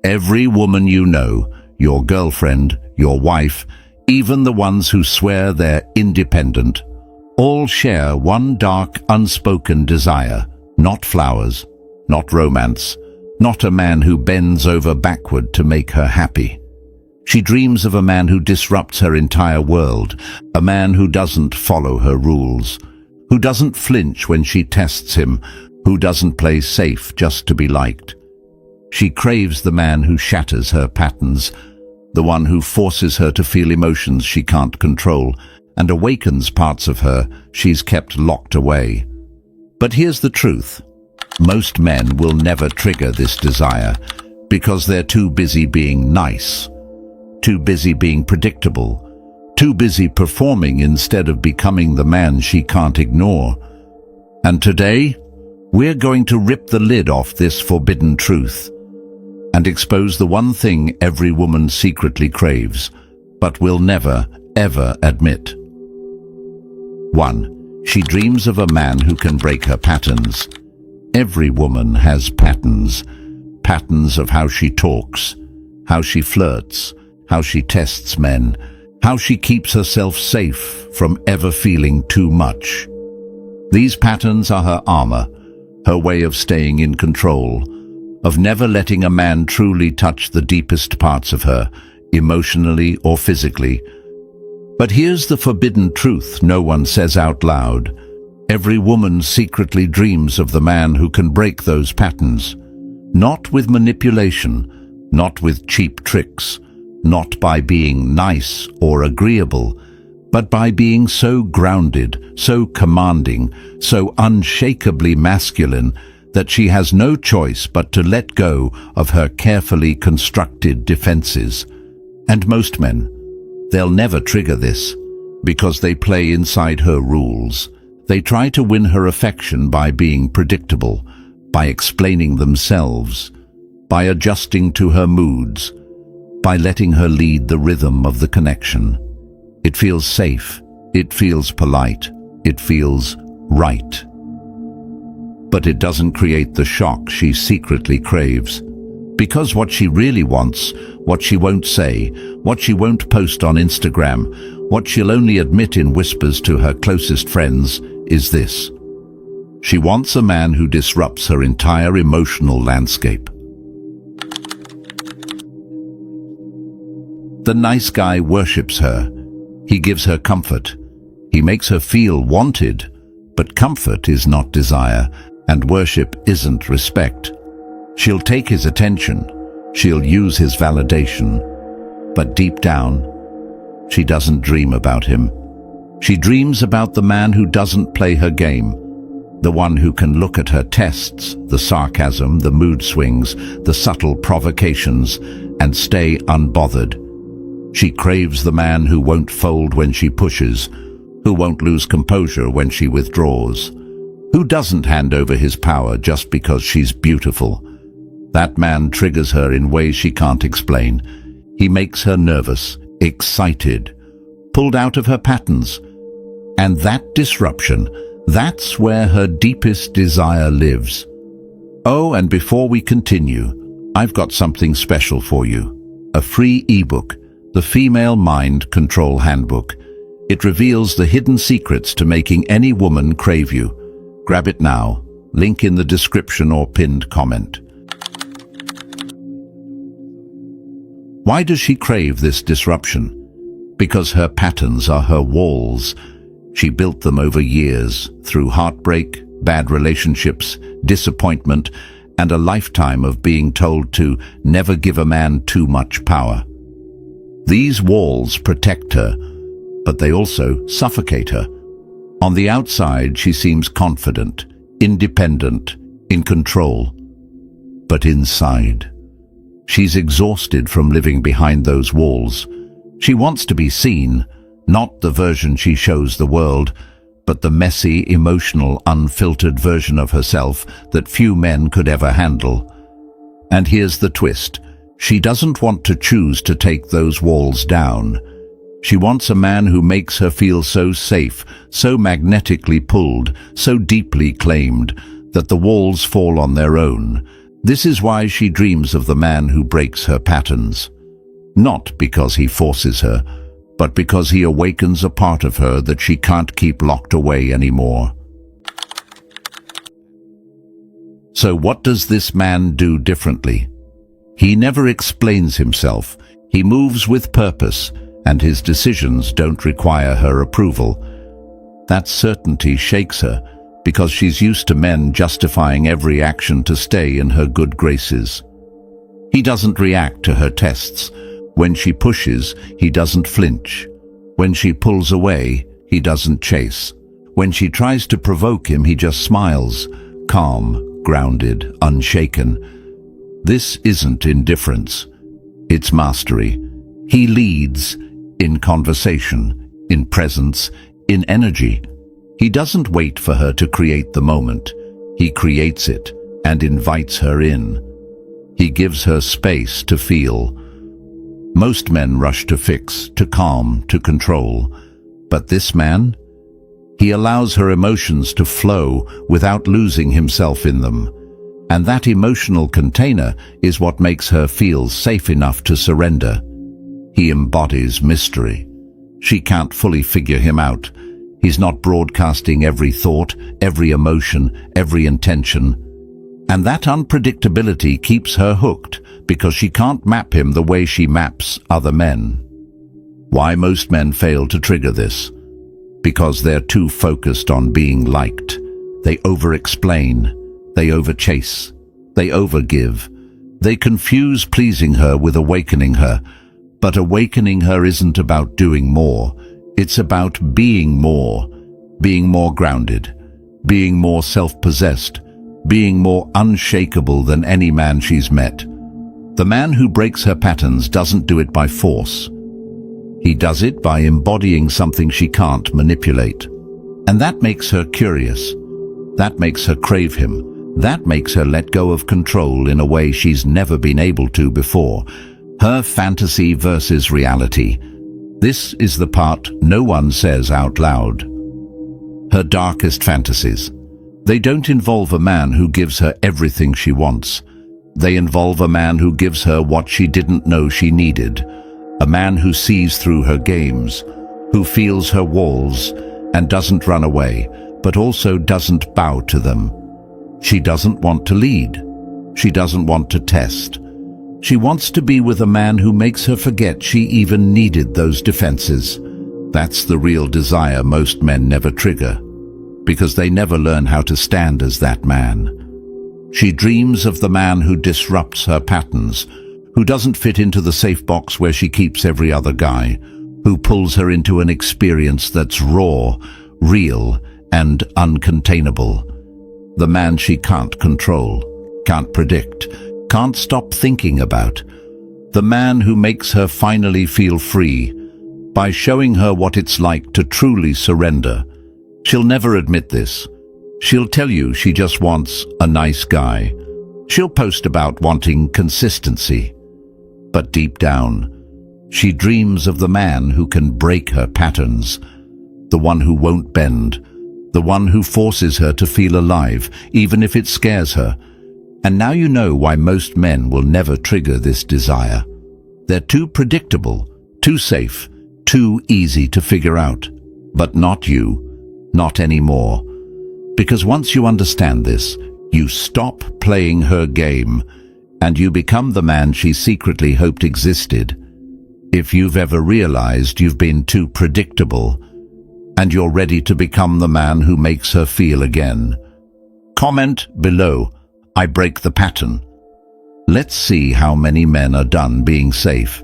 Every woman you know, your girlfriend, your wife, even the ones who swear they're independent, all share one dark, unspoken desire. Not flowers, not romance, not a man who bends over backward to make her happy. She dreams of a man who disrupts her entire world, a man who doesn't follow her rules, who doesn't flinch when she tests him, who doesn't play safe just to be liked. She craves the man who shatters her patterns, the one who forces her to feel emotions she can't control and awakens parts of her she's kept locked away. But here's the truth. Most men will never trigger this desire because they're too busy being nice, too busy being predictable, too busy performing instead of becoming the man she can't ignore. And today, we're going to rip the lid off this forbidden truth and expose the one thing every woman secretly craves, but will never, ever admit. 1. She dreams of a man who can break her patterns. Every woman has patterns. Patterns of how she talks, how she flirts, how she tests men, how she keeps herself safe from ever feeling too much. These patterns are her armor, her way of staying in control, of never letting a man truly touch the deepest parts of her, emotionally or physically. But here's the forbidden truth no one says out loud. Every woman secretly dreams of the man who can break those patterns. Not with manipulation, not with cheap tricks, not by being nice or agreeable, but by being so grounded, so commanding, so unshakably masculine that she has no choice but to let go of her carefully constructed defenses. And most men, they'll never trigger this because they play inside her rules. They try to win her affection by being predictable, by explaining themselves, by adjusting to her moods, by letting her lead the rhythm of the connection. It feels safe, it feels polite, it feels right. But it doesn't create the shock she secretly craves. Because what she really wants, what she won't say, what she won't post on Instagram, what she'll only admit in whispers to her closest friends, is this. She wants a man who disrupts her entire emotional landscape. The nice guy worships her. He gives her comfort. He makes her feel wanted. But comfort is not desire, and worship isn't respect. She'll take his attention. She'll use his validation. But deep down, she doesn't dream about him. She dreams about the man who doesn't play her game, the one who can look at her tests, the sarcasm, the mood swings, the subtle provocations, and stay unbothered. She craves the man who won't fold when she pushes, who won't lose composure when she withdraws, who doesn't hand over his power just because she's beautiful. That man triggers her in ways she can't explain. He makes her nervous, excited, pulled out of her patterns. And that disruption, that's where her deepest desire lives. Oh, and before we continue, I've got something special for you. A free ebook, The Female Mind Control Handbook. It reveals the hidden secrets to making any woman crave you. Grab it now. Link in the description or pinned comment. Why does she crave this disruption? Because her patterns are her walls. She built them over years, through heartbreak, bad relationships, disappointment, and a lifetime of being told to never give a man too much power. These walls protect her, but they also suffocate her. On the outside, she seems confident, independent, in control. But inside, she's exhausted from living behind those walls. She wants to be seen, not the version she shows the world, but the messy, emotional, unfiltered version of herself that few men could ever handle. And here's the twist. She doesn't want to choose to take those walls down. She wants a man who makes her feel so safe, so magnetically pulled, so deeply claimed, that the walls fall on their own. This is why she dreams of the man who breaks her patterns. Not because he forces her, but because he awakens a part of her that she can't keep locked away anymore. So what does this man do differently? He never explains himself. He moves with purpose, and his decisions don't require her approval. That certainty shakes her, because she's used to men justifying every action to stay in her good graces. He doesn't react to her tests. When she pushes, he doesn't flinch. When she pulls away, he doesn't chase. When she tries to provoke him, he just smiles, calm, grounded, unshaken. This isn't indifference. It's mastery. He leads in conversation, in presence, in energy. He doesn't wait for her to create the moment. He creates it and invites her in. He gives her space to feel. Most men rush to fix, to calm, to control. But this man? He allows her emotions to flow without losing himself in them. And that emotional container is what makes her feel safe enough to surrender. He embodies mystery. She can't fully figure him out. He's not broadcasting every thought, every emotion, every intention. And that unpredictability keeps her hooked because she can't map him the way she maps other men. Why most men fail to trigger this? Because they're too focused on being liked. They over-explain. They over-chase. They over-give. They confuse pleasing her with awakening her. But awakening her isn't about doing more. It's about being more grounded, being more self-possessed, being more unshakable than any man she's met. The man who breaks her patterns doesn't do it by force. He does it by embodying something she can't manipulate. And that makes her curious. That makes her crave him. That makes her let go of control in a way she's never been able to before. Her fantasy versus reality. This is the part no one says out loud. Her darkest fantasies. They don't involve a man who gives her everything she wants. They involve a man who gives her what she didn't know she needed. A man who sees through her games, who feels her walls and doesn't run away, but also doesn't bow to them. She doesn't want to lead. She doesn't want to test. She wants to be with a man who makes her forget she even needed those defenses. That's the real desire most men never trigger, because they never learn how to stand as that man. She dreams of the man who disrupts her patterns, who doesn't fit into the safe box where she keeps every other guy, who pulls her into an experience that's raw, real, and uncontainable. The man she can't control, can't predict, can't stop thinking about. The man who makes her finally feel free by showing her what it's like to truly surrender. She'll never admit this. She'll tell you she just wants a nice guy. She'll post about wanting consistency. But deep down, she dreams of the man who can break her patterns, the one who won't bend, the one who forces her to feel alive, even if it scares her. And now you know why most men will never trigger this desire. They're too predictable, too safe, too easy to figure out. But not you, not anymore. Because once you understand this, you stop playing her game, and you become the man she secretly hoped existed. If you've ever realized you've been too predictable, and you're ready to become the man who makes her feel again, comment below, "I break the pattern." Let's see how many men are done being safe